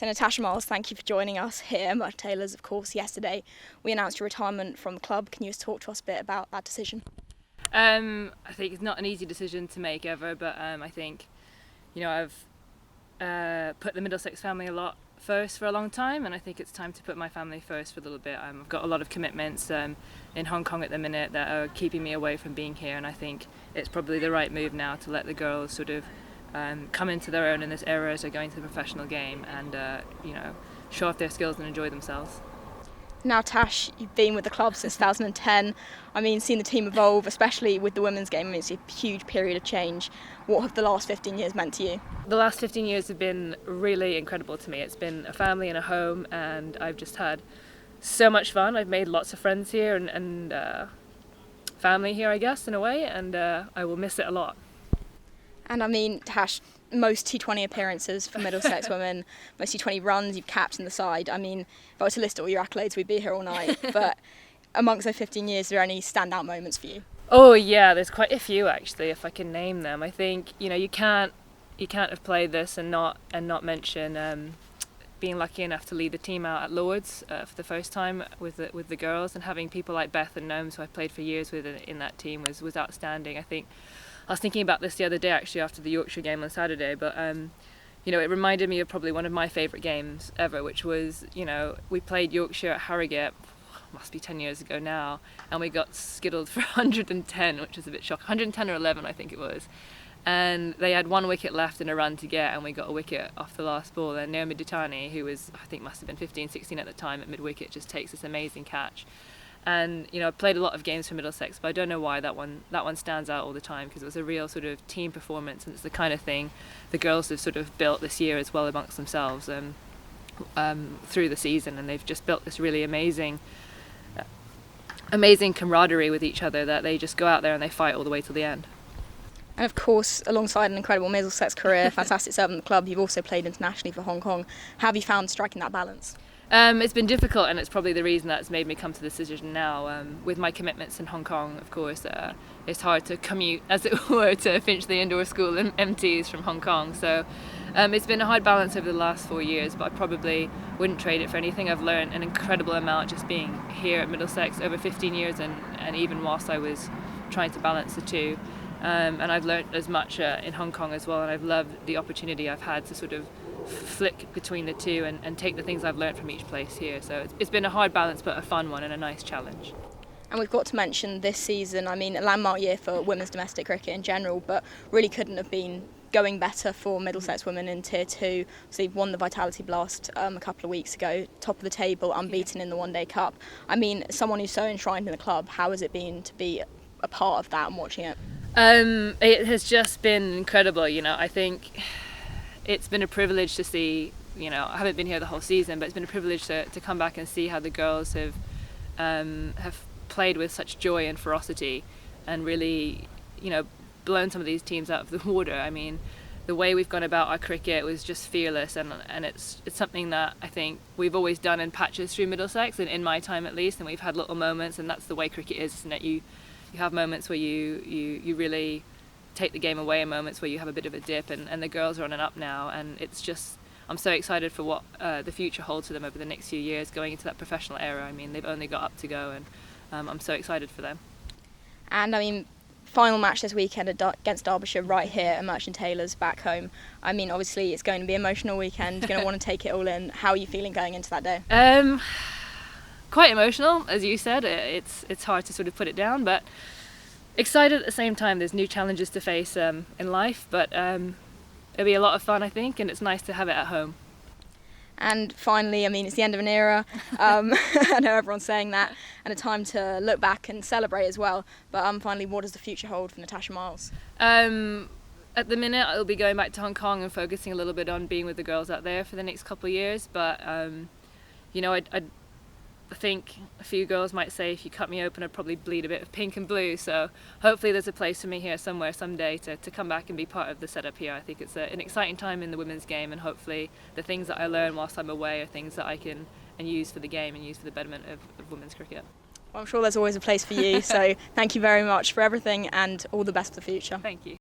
So Natasha Miles, thank you for joining us here at Merchant Taylors. Of course, yesterday we announced your retirement from the club. Can you just talk to us a bit about that decision? I think it's not an easy decision to make ever, but I think, I've put the Middlesex family a lot first for a long time, and I think it's time to put my family first for a little bit. I've got a lot of commitments in Hong Kong at the minute that are keeping me away from being here, and I think it's probably the right move now to let the girls sort of come into their own in this era as they're going to the professional game and show off their skills and enjoy themselves. Now, Tash, you've been with the club since 2010. Seen the team evolve, especially with the women's game. It's a huge period of change. What have the last 15 years meant to you? The last 15 years have been really incredible to me. It's been a family and a home, and I've just had so much fun. I've made lots of friends here and family here, I guess, in a way, and I will miss it a lot. And Tash, most T20 appearances for Middlesex women, most T20 runs, you've captained the side. If I were to list all your accolades, we'd be here all night. But amongst those 15 years, are there any standout moments for you? Oh yeah, there's quite a few actually, if I can name them. I think you can't have played this and not mention being lucky enough to lead the team out at Lord's for the first time with the girls, and having people like Beth and Gnomes, who I played for years with in that team, was outstanding. I was thinking about this the other day actually after the Yorkshire game on Saturday, but it reminded me of probably one of my favourite games ever, which was, we played Yorkshire at Harrogate, must be 10 years ago now, and we got skiddled for 110, which was a bit shocking. 110 or 11 I think it was, and they had one wicket left and a run to get, and we got a wicket off the last ball, and Naomi Dutani, who was, I think must have been 15, 16 at the time, at mid-wicket, just takes this amazing catch. And I played a lot of games for Middlesex, but I don't know why that one stands out all the time, because it was a real sort of team performance, and it's the kind of thing the girls have sort of built this year as well amongst themselves through the season, and they've just built this really amazing camaraderie with each other, that they just go out there and they fight all the way till the end. And of course, alongside an incredible Middlesex career, fantastic servant at the club, you've also played internationally for Hong Kong. How have you found striking that balance? It's been difficult, and it's probably the reason that's made me come to the decision now. With my commitments in Hong Kong, of course, it's hard to commute, as it were, to Finchley Indoor School and MTs from Hong Kong. So it's been a hard balance over the last 4 years, but I probably wouldn't trade it for anything. I've learned an incredible amount just being here at Middlesex over 15 years, and even whilst I was trying to balance the two. And I've learned as much in Hong Kong as well, and I've loved the opportunity I've had to sort of flick between the two and take the things I've learned from each place here. So it's been a hard balance, but a fun one and a nice challenge. And we've got to mention this season, a landmark year for women's domestic cricket in general, but really couldn't have been going better for Middlesex women in Tier 2. So they've won the Vitality Blast a couple of weeks ago, top of the table, unbeaten in the One Day Cup. Someone who's so enshrined in the club, how has it been to be a part of that and watching it? It has just been incredible. I think it's been a privilege to see, I haven't been here the whole season, but it's been a privilege to come back and see how the girls have played with such joy and ferocity, and really, blown some of these teams out of the water. The way we've gone about our cricket was just fearless, and it's something that I think we've always done in patches through Middlesex, and in my time at least, and we've had little moments, and that's the way cricket is, isn't it? You have moments where you really take the game away, and moments where you have a bit of a dip, and the girls are on and up now, and it's just, I'm so excited for what the future holds for them over the next few years, going into that professional era. They've only got up to go, and I'm so excited for them. And final match this weekend against Derbyshire right here at Merchant Taylors back home. Obviously it's going to be an emotional weekend, you're going to want to take it all in. How are you feeling going into that day? Quite emotional, as you said. It's hard to sort of put it down, but excited at the same time. There's new challenges to face in life, but it'll be a lot of fun, I think, and it's nice to have it at home. And finally, it's the end of an era. I know everyone's saying that, and a time to look back and celebrate as well. But finally, what does the future hold for Natasha Miles? At the minute, I'll be going back to Hong Kong and focusing a little bit on being with the girls out there for the next couple of years. But I think a few girls might say if you cut me open I'd probably bleed a bit of pink and blue, so hopefully there's a place for me here somewhere someday to come back and be part of the setup here. I think it's an exciting time in the women's game, and hopefully the things that I learn whilst I'm away are things that I can use for the game and use for the betterment of women's cricket. Well, I'm sure there's always a place for you, so thank you very much for everything and all the best for the future. Thank you.